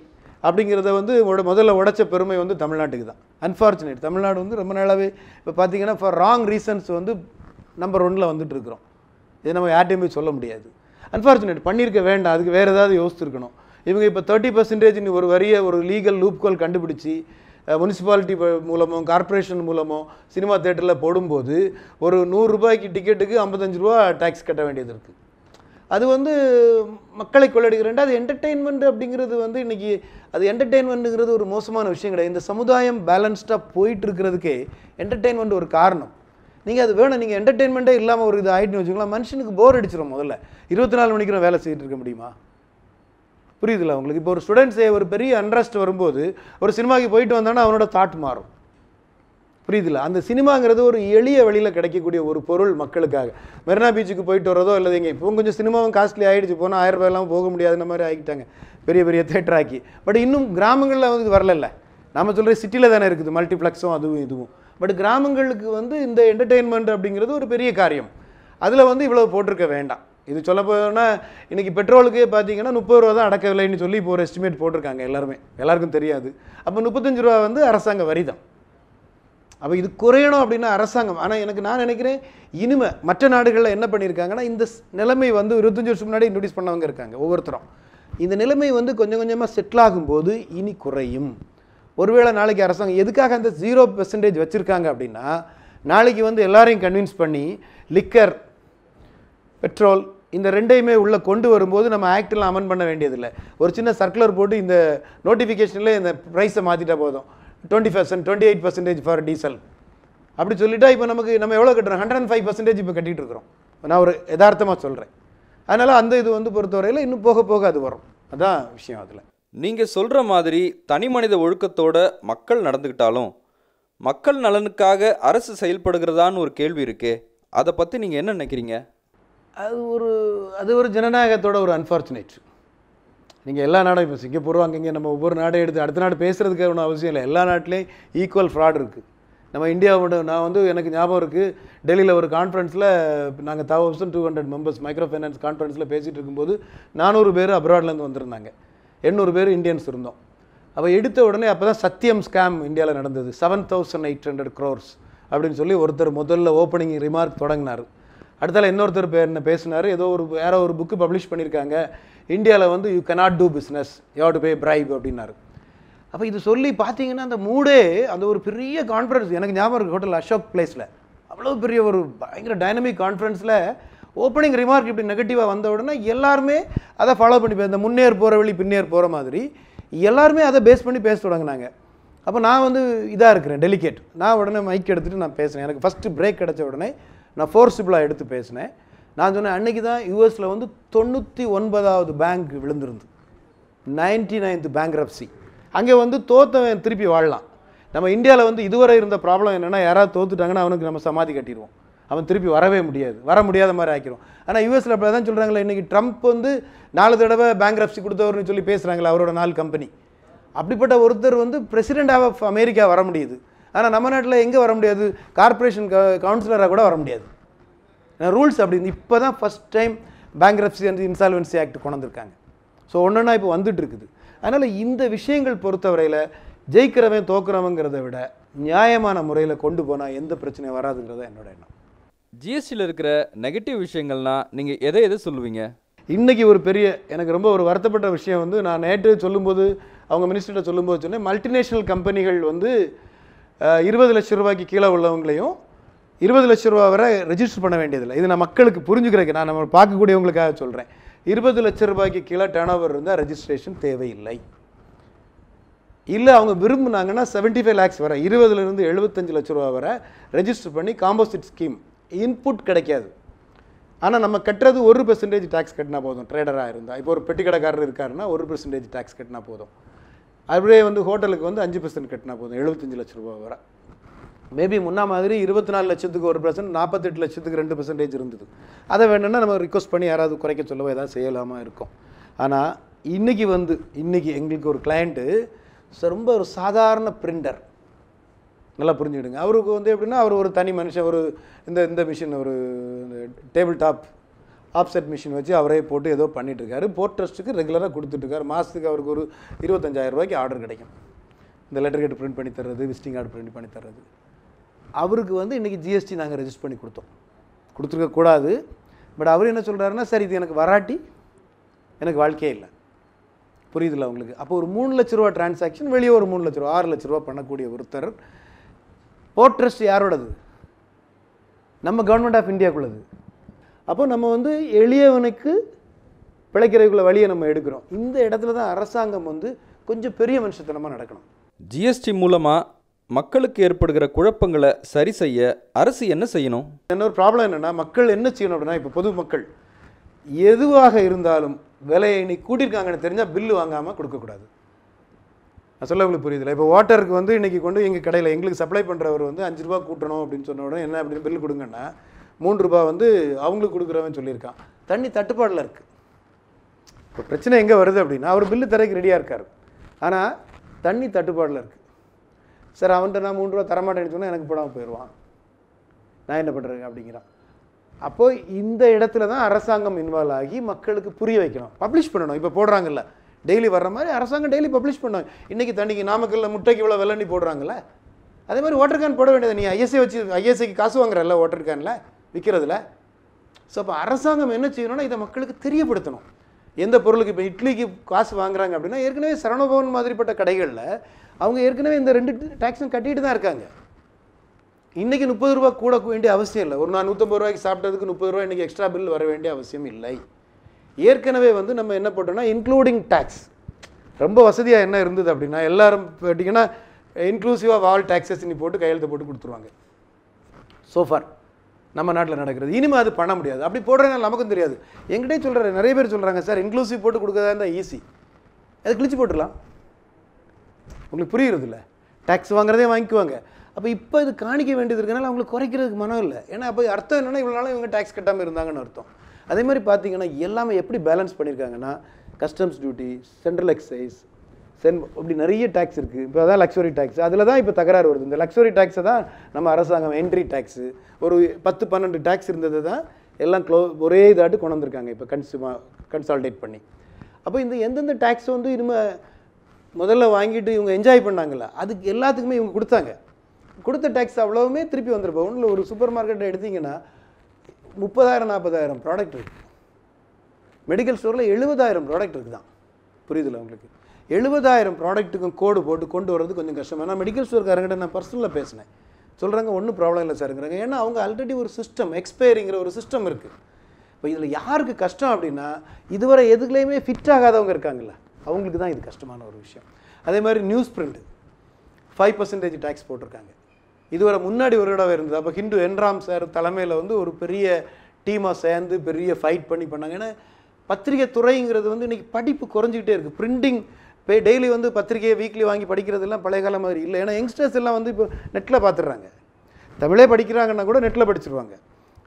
அப்படிங்கிறத வந்து முதல்ல உடைச்ச பெருமை வந்து தமிழ்நாட்டுக்கு தான். அன்ஃபார்ச்சுனேட். தமிழ்நாடு வந்து ரொம்ப நாளாகவே இப்போ பார்த்தீங்கன்னா ஃபார் ராங் ரீசன்ஸ் வந்து நம்பர் 1ல் வந்துட்டு இருக்கிறோம். இது நம்ம யார்ட்டையும் போய் சொல்ல முடியாது. அன்ஃபார்ச்சுனேட். பண்ணியிருக்க வேண்டாம், அதுக்கு வேறு ஏதாவது யோசிச்சிருக்கணும். இவங்க இப்போ 30% ஒரு வரியை ஒரு லீகல் லூப்கோல் கண்டுபிடிச்சி முனிசிபாலிட்டி மூலமோ கார்ப்பரேஷன் மூலமோ சினிமா தேட்டரில் போடும்போது ஒரு 100 ரூபாய்க்கு டிக்கெட்டுக்கு 55 ரூபா டேக்ஸ் கட்ட வேண்டியது இருக்குது. அது வந்து மக்களை கொள்ளடிக்கிறேன். அது என்டர்டெயின்மெண்ட் அப்படிங்கிறது வந்து இன்றைக்கி அது என்டர்டெயின்மெண்ட்டுங்கிறது ஒரு மோசமான விஷயம் கிடையாது. இந்த சமுதாயம் பேலன்ஸ்டாக போயிட்டு இருக்கிறதுக்கே என்டர்டெயின்மெண்ட் ஒரு காரணம். நீங்கள் அது வேணும். நீங்கள் என்டர்டெயின்மெண்ட்டே இல்லாமல் ஒரு இது ஆகிட்டுன்னு வச்சுக்கலாம், மனுஷனுக்கு போர் அடிச்சிடும். முதல்ல 24 மணிக்கு வேலை செய்துட்டு இருக்க முடியுமா? புரியுதுல்ல உங்களுக்கு? இப்போ ஒரு ஸ்டூடெண்ட்ஸே ஒரு பெரிய அன்ட்ரஸ்ட் வரும்போது ஒரு சினிமாவுக்கு போயிட்டு வந்தாங்கன்னா அவனோட தாட் மாறும். புரியுதுல்ல? அந்த சினிமாங்கிறது ஒரு எளிய வழியில் கிடைக்கக்கூடிய ஒரு பொருள் மக்களுக்காக. மெரினா பீச்சுக்கு போயிட்டு வரதோ இல்லை இங்கே இப்போ கொஞ்சம் சினிமாவும் காஸ்ட்லி ஆகிடுச்சு, போனால் 1000 ரூபாயெல்லாம் போக முடியாதுன்ற மாதிரி ஆகிட்டாங்க பெரிய பெரிய தேட்டர் ஆக்கி. பட் இன்னும் கிராமங்களில் வந்து இது வரல. நம்ம சொல்கிற சிட்டியில் தானே இருக்குது மல்டிப்ளெக்ஸும் அதுவும் இதுவும். பட் கிராமங்களுக்கு வந்து இந்த என்டர்டெயின்மெண்ட் அப்படிங்கிறது ஒரு பெரிய காரியம். அதில் வந்து இவ்வளோ போட்டிருக்க வேண்டாம். இது சொல்ல போனால் இன்றைக்கி பெட்ரோலுக்கே பார்த்தீங்கன்னா 30 ரூபா தான் அடக்க விலைன்னு சொல்லி இப்போ ஒரு எஸ்டிமேட் போட்டிருக்காங்க. எல்லாருக்கும் தெரியாது. அப்போ 35 ரூபா வந்து அரசாங்க வரி தான். அப்போ இது குறையணும் அப்படின்னா அரசாங்கம். ஆனால் நான் நினைக்கிறேன் இனிமே மற்ற நாடுகளில் என்ன பண்ணியிருக்காங்கன்னா இந்த நிலைமை வந்து 25 வருஷம் முன்னாடி இன்ட்ரடியூஸ் பண்ணவங்க இருக்காங்க ஒவ்வொருத்தரும். இந்த நிலைமை வந்து கொஞ்சம் கொஞ்சமாக செட்டில் ஆகும்போது இனி குறையும். ஒருவேளை நாளைக்கு அரசாங்கம் எதுக்காக அந்த 0% வச்சுருக்காங்க அப்படின்னா நாளைக்கு வந்து எல்லாரையும் கன்வின்ஸ் பண்ணி லிக்கர் பெட்ரோல் இந்த ரெண்டையுமே உள்ளே கொண்டு வரும்போது நம்ம ஆக்டெலாம் அமெண்ட் பண்ண வேண்டியதில்லை. ஒரு சின்ன சர்க்குலர் போட்டு இந்த நோட்டிஃபிகேஷனில் இந்த ப்ரைஸை மாற்றிட்டா போதும். 20%, 28% ஃபார் டீசல் அப்படி சொல்லிட்டா இப்போ நம்ம எவ்வளோ கட்டுறோம்? 105% இப்போ கட்டிகிட்டு இருக்கிறோம். நான் ஒரு யதார்த்தமாக சொல்கிறேன். அதனால் அந்த இது வந்து பொறுத்தவரையில் இன்னும் போக போக அது வரும். அதான் விஷயம். அதில் நீங்கள் சொல்கிற மாதிரி தனி மனித ஒழுக்கத்தோட மக்கள் நடந்துக்கிட்டாலும் மக்கள் நலனுக்காக அரசு செயல்படுகிறதான்னு ஒரு கேள்வி இருக்கே, அதை பற்றி நீங்கள் என்ன நினைக்கிறீங்க? அது ஒரு ஜனநாயகத்தோட ஒரு அன்ஃபார்ச்சுனேட். நீங்கள் எல்லா நாடும் இப்போ சிங்கப்பூர் அங்கங்கே நம்ம ஒவ்வொரு நாடை எடுத்து அடுத்த நாடு பேசுகிறதுக்கு ஒன்றும் அவசியம் இல்லை. எல்லா நாட்டிலையும் ஈக்குவல் ஃப்ராட் இருக்குது. நம்ம இந்தியாவை மட்டும் நான் வந்து எனக்கு ஞாபகம் இருக்குது, டெல்லியில் ஒரு கான்ஃபரன்ஸில் நாங்கள் 1200 மெம்பர்ஸ் மைக்ரோ ஃபைனான்ஸ் கான்ஃபரன்ஸில் பேசிகிட்டு இருக்கும்போது 400 பேர் அப்ராட்லேருந்து வந்திருந்தாங்க, 800 பேர் இந்தியன்ஸ் இருந்தோம். அப்போ எடுத்த உடனே அப்போ தான் சத்தியம் ஸ்கேம் இந்தியாவில் நடந்தது. 7,800 crores அப்படின்னு சொல்லி ஒருத்தர் முதல்ல ஓப்பனிங் ரிமார்க் தொடங்கினார். அடுத்தால இன்னொருத்தர் பேசினார். வேற ஒரு புக்கு பப்ளிஷ் பண்ணியிருக்காங்க, இந்தியாவில் வந்து you cannot do business, you have to pay bribe அப்படின்னாரு. அப்போ இது சொல்லி பார்த்தீங்கன்னா அந்த மூடே அந்த ஒரு பெரிய கான்ஃபரன்ஸ் எனக்கு ஞாபகம் இருக்குது, ஹோட்டல் அசோக் பிளேஸில் அவ்வளோ பெரிய ஒரு பயங்கர டைனமிக் கான்ஃபரன்ஸில் ஓப்பனிங் ரிமார்க் இப்படி நெகட்டிவாக வந்த உடனே எல்லாருமே அதை ஃபாலோ பண்ணி இந்த முன்னேர் போகிற வழி பின்னேர் போகிற மாதிரி எல்லாருமே அதை பேஸ் பண்ணி பேச தொடங்கினாங்க. அப்போ நான் வந்து இதாக இருக்கிறேன் டெலிகேட். நான் உடனே மைக் எடுத்துகிட்டு நான் பேசினேன். எனக்கு ஃபஸ்ட்டு பிரேக் கிடச்ச உடனே நான் ஃபோர்ஸிபிளாக எடுத்து பேசினேன். நான் சொன்னேன் அன்றைக்கி தான் யூஎஸில் வந்து 99வது பேங்க் விழுந்திருந்து, 99th பேங்க்ரப்சி. அங்கே வந்து தோத்தவன் திருப்பி வாழலாம். நம்ம இந்தியாவில் வந்து இதுவரை இருந்த ப்ராப்ளம் என்னென்னா யாராவது தோத்துட்டாங்கன்னா அவனுக்கு நம்ம சமாதி கட்டிடுவோம், அவன் திருப்பி வரவே முடியாது, வர முடியாத மாதிரி ஆக்கிடுவோம். ஆனால் யூஎஸில் அப்படி தான் சொல்கிறாங்களே, இன்றைக்கி ட்ரம்ப் வந்து 4 தடவை பேங்க்ரப்சி கொடுத்தவர்னு சொல்லி பேசுகிறாங்களே, அவரோட 4 கம்பெனி. அப்படிப்பட்ட ஒருத்தர் வந்து பிரசிடென்ட் ஆஃப் அமெரிக்கா வர முடியுது. ஆனால் நம்ம நாட்டில் எங்கே வர முடியாது? கார்ப்பரேஷன் கவுன்சிலராக கூட வர முடியாது. ரூல்ஸ் அப்படி இப்போ தான் first time bankruptcy and insolvency act கொண்டு வந்திருக்காங்க. ஸோ ஒன்றுன்னா இப்போ வந்துட்டு இருக்குது. அதனால் இந்த விஷயங்கள் பொறுத்தவரையில் ஜெயிக்கிறவன் தோக்குறவங்கிறத விட நியாயமான முறையில் கொண்டு போனால் எந்த பிரச்சனையும் வராதுங்கிறத என்னோட எண்ணம். ஜிஎஸ்டியில் இருக்கிற நெகட்டிவ் விஷயங்கள்னால் நீங்கள் எதை சொல்லுவீங்க? இன்றைக்கி ஒரு பெரிய எனக்கு ரொம்ப ஒரு வருத்தப்பட்ட விஷயம் வந்து நான் நேற்று சொல்லும்போது அவங்க மினிஸ்டர்கிட்ட சொல்லும்போது சொன்னேன், மல்டிநேஷ்னல் கம்பெனிகள் வந்து 20 லட்சம் ரூபாய்க்கு கீழே உள்ளவங்களையும் 20 லட்சம் ரூபா வரை ரெஜிஸ்டர் பண்ண வேண்டியதில்லை. இது நான் மக்களுக்கு புரிஞ்சுக்கிறேன், நான் நம்ம பார்க்கக்கூடியவங்களுக்காக சொல்கிறேன். 20 லட்சம் ரூபாய்க்கு கீழே டர்ன் ஓவர் இருந்தால் ரெஜிஸ்ட்ரேஷன் தேவையில்லை. இல்லை அவங்க விரும்புனாங்கன்னா 75 lakhs வரை 20லேருந்து 75 லட்ச ரூபா வரை ரெஜிஸ்டர் பண்ணி காம்போசிட் ஸ்கீம் இன்புட் கிடைக்காது. ஆனால் நம்ம கட்டுறது 1% டேக்ஸ் கட்டினா போதும். ட்ரேடராக இருந்தால் இப்போ ஒரு பெட்டி கடைக்காரர் இருக்காருன்னா 1% டேக்ஸ் கட்டினா போதும். அப்படியே வந்து ஹோட்டலுக்கு வந்து 5% கட்டினா போதும், 75 லட்ச ரூபா வரை. மேபி முன்னா மாதிரி 24 லட்சத்துக்கு 1%, 48 லட்சத்துக்கு 2% இருந்தது. அதை வேணும்னா நம்ம ரிக்வஸ்ட் பண்ணி யாராவது குறைக்க சொல்லவோ ஏதாவது செய்யலாமா இருக்கும். ஆனால் இன்றைக்கி எங்களுக்கு ஒரு கிளைண்ட்டு ரொம்ப ஒரு சாதாரண பிரிண்டர், நல்லா புரிஞ்சுக்கிடுங்க. அவருக்கு வந்து எப்படின்னா அவர் ஒரு தனி மனுஷன், ஒரு இந்த மிஷின், ஒரு டேபிள் டாப் ஆப்செட் மிஷின் வச்சு அவரே போட்டு ஏதோ பண்ணிகிட்ருக்காரு. போர்ட் ட்ரஸ்ட்டுக்கு ரெகுலராக கொடுத்துட்ருக்காரு. மாதத்துக்கு அவருக்கு ஒரு 25,000 ரூபாய்க்கு ஆர்டர் கிடைக்கும். இந்த லெட்டர் கேட்டு பிரிண்ட் பண்ணி தர்றது, விசிட்டிங் கார்டு பிரிண்ட் பண்ணி தர்றது. அவருக்கு வந்து இன்றைக்கி ஜிஎஸ்டி நாங்கள் ரெஜிஸ்டர் பண்ணி கொடுத்துருக்கக்கூடாது. பட் அவர் என்ன சொல்கிறாருன்னா, சரி இது எனக்கு வராட்டி எனக்கு வாழ்க்கையே இல்லை, புரியுதுல்ல உங்களுக்கு? அப்போ ஒரு 3 லட்ச ரூபா டிரான்சாக்ஷன், வெளியே ஒரு 3 லட்ச ரூபா 6 லட்ச ரூபா பண்ணக்கூடிய ஒருத்தர் போர்ட் ட்ரஸ்ட் யாரோடது? நம்ம கவர்மெண்ட் ஆஃப் இந்தியாவுக்குள்ளது. அப்போ நம்ம வந்து எளியவனுக்கு பிழைக்கிறதுக்குள்ள வழியை நம்ம எடுக்கிறோம். இந்த இடத்துல தான் அரசாங்கம் வந்து கொஞ்சம் பெரிய மனுஷத்தனமாக நடக்கணும். ஜிஎஸ்டி மூலமாக மக்களுக்கு ஏற்படுகிற குழப்பங்களை சரி செய்ய அரசு என்ன செய்யணும்? இன்னொரு ப்ராப்ளம் என்னென்னா, மக்கள் என்ன செய்யணும் அப்படின்னா, இப்போ பொதுமக்கள் எதுவாக இருந்தாலும் விலையை இன்னைக்கு கூட்டியிருக்காங்கன்னு தெரிஞ்சால் பில்லு வாங்காமல் கொடுக்கக்கூடாது. நான் சொல்ல உங்களுக்கு புரியுதில்ல? இப்போ வாட்டருக்கு வந்து இன்றைக்கி கொண்டு எங்கள் கடையில் எங்களுக்கு சப்ளை பண்ணுறவர் வந்து 5 ரூபா கூட்டணும் அப்படின்னு சொன்ன உடனே என்ன அப்படின்னு பில்லு கொடுங்கன்னா 3 ரூபா வந்து அவங்களுக்கு கொடுக்குறவன் சொல்லியிருக்கான். தண்ணி தட்டுப்பாடில் இருக்குது. இப்போ பிரச்சனை எங்கே வருது அப்படின்னா, அவர் பில்லு தரக்கு ரெடியாக இருக்கார், ஆனால் தண்ணி தட்டுப்பாடில் இருக்குது. சார் அவன்கிட்ட நான் 3 ரூபா தரமாட்டேன்னு சொன்னால் எனக்கு போடாமல் போயிடுவான், நான் என்ன பண்ணுறேன் அப்படிங்கிறான். அப்போது இந்த இடத்துல தான் அரசாங்கம் இன்வால்வ் ஆகி மக்களுக்கு புரிய வைக்கணும், பப்ளிஷ் பண்ணணும். இப்போ போடுறாங்கல்ல டெய்லி வர்ற மாதிரி அரசாங்கம் டெய்லி பப்ளிஷ் பண்ணணும். இன்றைக்கி தண்ணிக்கு நாமக்கல்லில் முட்டைக்கு இவ்வளோ வெள்ளண்ணி போடுறாங்களே, அதே மாதிரி வாட்டர் கேன் போட வேண்டியது. நீ ஐஎஸ்ஐக்கு காசு வாங்குறல்ல வாட்டர் கேனில் விற்கிறதுல. ஸோ அப்போ அரசாங்கம் என்ன செய்யணும்னா இதை மக்களுக்கு தெரியப்படுத்தணும். எந்த பொருளுக்கு இப்போ இட்லிக்கு காசு வாங்குறாங்க அப்படின்னா, ஏற்கனவே சரவணபவன் மாதிரிப்பட்ட கடைகளில் அவங்க ஏற்கனவே இந்த 2 டேக்ஸும் கட்டிட்டு தான் இருக்காங்க. இன்றைக்கி 30 ரூபா கூட வேண்டிய அவசியம் இல்லை. ஒரு நான் 150 ரூபாய்க்கு சாப்பிட்டதுக்கு 30 ரூபா இன்றைக்கி எக்ஸ்ட்ரா பில் வர வேண்டிய அவசியம் இல்லை. ஏற்கனவே வந்து நம்ம என்ன போட்டோம்னா இன்க்ளூடிங் டேக்ஸ். ரொம்ப வசதியாக என்ன இருந்தது அப்படின்னா, எல்லாரும் பார்த்தீங்கன்னா இன்க்ளூசிவ் ஆஃப் ஆல் டேக்ஸஸ் நீ போட்டு கையெழுத்து போட்டு கொடுத்துருவாங்க. சோஃபார் நம்ம நாட்டில் நடக்கிறது. இனிமேல் அது பண்ண முடியாது. அப்படி போடுறதுனால நமக்கும் தெரியாது. எங்கிட்டே சொல்கிற நிறைய பேர் சொல்கிறாங்க, சார் இன்க்ளூசிவ் போட்டு கொடுக்கறதா இருந்தால் ஈஸி, அது கிழிச்சு போட்டுடலாம். உங்களுக்கு புரியுறது இல்லை? டேக்ஸ் வாங்குறதே வாங்கிக்குவாங்க. அப்போ இப்போ இது காணிக்க வேண்டியது இருக்கனால அவங்களுக்கு குறைக்கிறதுக்கு மனம் இல்லை. ஏன்னா அப்போ அர்த்தம் என்னென்னா, இவ்வளோ நாளும் இவங்க டேக்ஸ் கட்டாமல் இருந்தாங்கன்னு அர்த்தம். அதே மாதிரி பார்த்தீங்கன்னா எல்லாமே எப்படி பேலன்ஸ் பண்ணியிருக்காங்கன்னா, கஸ்டம்ஸ் டியூட்டி, சென்ட்ரல் எக்ஸைஸ், அப்படி நிறைய டேக்ஸ் இருக்குது. இப்போ அதான் லக்ஸுரி டேக்ஸ். அதில் தான் இப்போ தகராறு வருது. இந்த லக்ஸுரி டேக்ஸை தான் நம்ம அரசாங்கம் என்ட்ரி டேக்ஸு ஒரு 10-12 டேக்ஸ் இருந்தது தான் எல்லாம் ஒரே இதாட்டு கொண்டு வந்திருக்காங்க இப்போ கன்சால்டேட் பண்ணி. அப்போ இந்த எந்தெந்த டேக்ஸ் வந்து இனிமேல் முதல்ல வாங்கிட்டு இவங்க என்ஜாய் பண்ணாங்கல்ல, அதுக்கு எல்லாத்துக்குமே இவங்க கொடுத்தாங்க. கொடுத்த டேக்ஸ் அவ்வளவுமே திருப்பி வந்துருப்போம். ஒன்றில் ஒரு சூப்பர் மார்க்கெட்டை எடுத்திங்கன்னா 30,000-40,000 ப்ராடக்ட் இருக்குது. மெடிக்கல் ஸ்டோரில் 70,000 ப்ராடக்ட் இருக்குது தான். புரியுதுல்ல உங்களுக்கு? 70,000 ப்ராடக்ட்டுக்கும் கோடு போட்டு கொண்டு வரது கொஞ்சம் கஷ்டம். ஏன்னா மெடிக்கல் ஸ்டோர்காரங்கிட்ட நான் பர்சனலாக பேசினேன். சொல்கிறாங்க ஒன்றும் ப்ராப்ளம் இல்லை சார்ங்கிறாங்க. ஏன்னா அவங்க ஆல்ரெடி ஒரு சிஸ்டம், எக்ஸ்பைரிங்கிற ஒரு சிஸ்டம் இருக்குது. இப்போ இதில் யாருக்கு கஷ்டம் அப்படின்னா, இதுவரை எதுக்குலேயுமே ஃபிட் ஆகாதவங்க இருக்காங்கல்ல, அவங்களுக்கு தான் இது கஷ்டமான ஒரு விஷயம். அதே மாதிரி நியூஸ் பிரிண்ட் 5% டேக்ஸ் போட்டிருக்காங்க. இதுவரை முன்னாடி ஒரு தடவை இருந்தது. அப்போ ஹிந்து என்ராம் சார் தலைமையில் வந்து ஒரு பெரிய டீமாக சேர்ந்து பெரிய ஃபைட் பண்ணாங்க. ஏன்னா பத்திரிகை துறைங்கிறது வந்து இன்றைக்கி படிப்பு குறைஞ்சிக்கிட்டே இருக்குது. பிரிண்டிங் டெய்லி வந்து பத்திரிகையை வீக்லி வாங்கி படிக்கிறதெல்லாம் பழைய காலம் மாதிரி இல்லை. ஏன்னா யங்ஸ்டர்ஸ் எல்லாம் வந்து இப்போ நெட்டில் பார்த்துடுறாங்க. தமிழே படிக்கிறாங்கன்னா கூட நெட்டில் படிச்சிருவாங்க.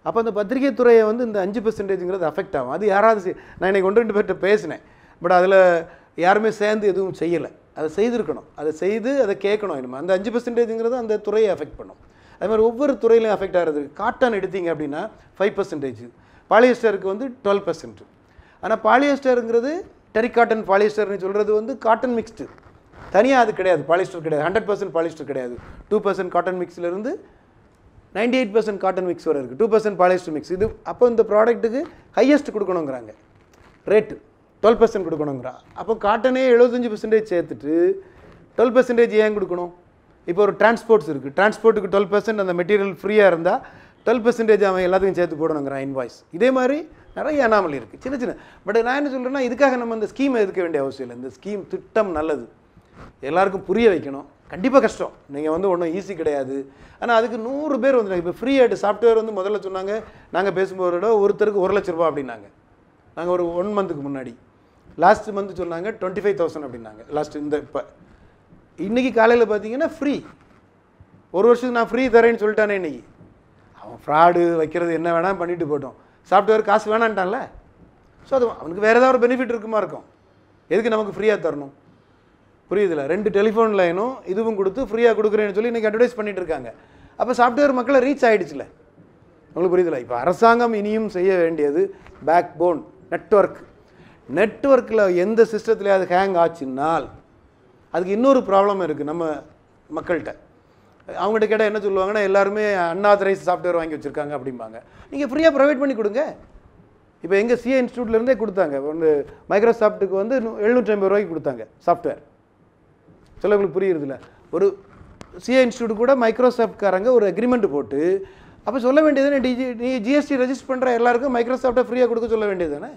அப்போ அந்த பத்திரிகை துறையை வந்து இந்த 5%ங்கிறது அஃபெக்ட் ஆகும். அது யாராவது நான் இன்றைக்கி 1-2 பேர்கிட்ட பேசினேன். பட் அதில் யாருமே சேர்ந்து எதுவும் செய்யலை. அதை செய்திருக்கணும், அதை செய்து அதை கேட்கணும். இனிமேல் அந்த 5%ங்கிறது அந்த துறையை அஃபெக்ட் பண்ணும். அது மாதிரி ஒவ்வொரு துறையிலையும் அஃபெக்ட் ஆகிறது. காட்டன் எடுத்தீங்க அப்படின்னா 5%, பாலியஸ்டருக்கு வந்து 12%. ஆனால் பாலியஸ்டருங்கிறது டெரிகாட்டன் பாலியஸ்டர்னு சொல்கிறது வந்து காட்டன் மிக்ஸ்டு தனியாக, அது கிடையாது. பாலிஸ்டர் கிடையாது. 100% பாலிஸ்டர் கிடையாது. 2% காட்டன் மிக்ஸ்லேருந்து 98% காட்டன் மிக்ஸ் வரை இருக்குது. 2% பாலிஸ்டர் மிக்ஸ். இது அப்போ இந்த ப்ராடக்ட்டுக்கு ஹையஸ்ட் கொடுக்கணுங்கிறாங்க, ரேட்டு 12% கொடுக்கணுங்கிறான். அப்போ காட்டனே 75% சேர்த்துட்டு 12% ஏன் கொடுக்கணும்? இப்போ ஒரு டிரான்ஸ்போர்ட்ஸ் இருக்குது, டிரான்ஸ்போர்ட்டுக்கு 12% அந்த மெட்டீரியல் ஃப்ரீயாக இருந்தால் 12% அவன் எல்லாத்துக்கும் சேர்த்து போடணுங்கிறான் இன்வாய்ஸ். இதே மாதிரி நிறைய அனாமலி இருக்குது, சின்ன சின்ன. பட் நான் என்ன சொல்கிறேன்னா, இதுக்காக நம்ம இந்த ஸ்கீமை எதுக்க வேண்டிய அவசியம் இல்லை. இந்த ஸ்கீம் திட்டம் நல்லது, எல்லாருக்கும் புரிய வைக்கணும். கண்டிப்பாக கஷ்டம், நீங்கள் வந்து ஒன்றும் ஈஸி கிடையாது. ஆனால் அதுக்கு 100 பேர் வந்து இப்போ ஃப்ரீ ஆகிட்டு சாஃப்ட்வேர் வந்து முதல்ல சொன்னாங்க, நாங்கள் பேசும்போதோட ஒருத்தருக்கு 1 லட்ச ரூபா அப்படின்னாங்க. நாங்கள் ஒரு 1 மந்த்துக்கு முன்னாடி, லாஸ்ட் மந்த் சொன்னாங்க 25,000 அப்படின்னாங்க லாஸ்ட். இந்த இப்போ இன்றைக்கி காலையில் பார்த்தீங்கன்னா ஃப்ரீ, 1 வருஷத்துக்கு நான் ஃப்ரீ தரேன்னு சொல்லிட்டானே. இன்றைக்கி அவன் ஃப்ராடு வைக்கிறது என்ன வேணால் பண்ணிட்டு போட்டோம், சாஃப்ட்வேர் காசு வேணான்ட்டான்ல. ஸோ அது அவனுக்கு வேறு ஏதாவது ஒரு பெனிஃபிட் இருக்குமா இருக்கும், எதுக்கு நமக்கு ஃப்ரீயாக தரணும்? புரியுதில்ல? 2 டெலிஃபோன் லைனும் இதுவும் கொடுத்து ஃப்ரீயாக கொடுக்குறேன்னு சொல்லி இன்றைக்கி அட்வர்டைஸ் பண்ணிட்டு இருக்காங்க. அப்போ சாஃப்ட்வேர் மக்களை ரீச் ஆகிடுச்சுல, உங்களுக்கு புரியுதில்ல? இப்போ அரசாங்கம் இனியும் செய்ய வேண்டியது பேக் போன் நெட்வொர்க். நெட்வொர்க்கில் எந்த சிஸ்டத்துலேயாவது ஹேங் ஆச்சுன்னால் அதுக்கு இன்னொரு ப்ராப்ளம் இருக்குது நம்ம மக்கள்கிட்ட. அவங்ககிட்ட கேட்டால் என்ன சொல்லுவாங்கன்னா, எல்லாருமே அன்ஆத்தரைஸ் சாஃப்ட்வேர் வாங்கி வச்சுருக்காங்க அப்படிம்பாங்க. நீங்கள் ஃப்ரீயாக ப்ரொவைட் பண்ணி கொடுங்க. இப்போ எங்கள் சிஏ இன்ஸ்டியூட்லேருந்தே கொடுத்தாங்க. வந்து மைக்ரோசாஃப்ட்டுக்கு வந்து 750 ரூபாய்க்கு கொடுத்தாங்க சாஃப்ட்வேர். சொல்ல உங்களுக்கு புரியுறதில்ல. ஒரு சிஏ இன்ஸ்டியூட் கூட மைக்ரோசாஃப்ட்காரங்க ஒரு அக்ரிமெண்ட் போட்டு, அப்போ சொல்ல வேண்டியது நீ ஜிஎஸ்டி ரெஜிஸ்டர் பண்ணுற எல்லாருக்கும் மைக்ரோசாஃப்ட்டை ஃப்ரீயாக கொடுக்க சொல்ல வேண்டியது தானே.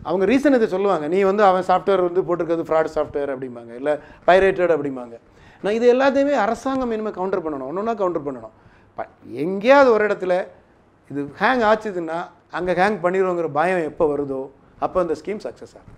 அவங்க ரீசன் இதை சொல்லுவாங்க, நீ வந்து அவன் சாஃப்ட்வேர் வந்து போட்டிருக்கிறது ஃப்ராட் சாஃப்ட்வேர் அப்படிம்பாங்க, இல்லை பைரேட்டட் அப்படிம்பாங்க. நான் இது எல்லாத்தையுமே அரசாங்கம் இனிமேல் கவுண்டர் பண்ணணும், ஒன்றா கவுண்டர் பண்ணணும். எங்கேயாவது ஒரு இடத்துல இது ஹேங் ஆச்சுதுன்னா அங்கே ஹேங் பண்ணிடுவோங்கிற பயம் எப்போ வருதோ அப்போ அந்த ஸ்கீம் சக்ஸஸ் ஆகும்.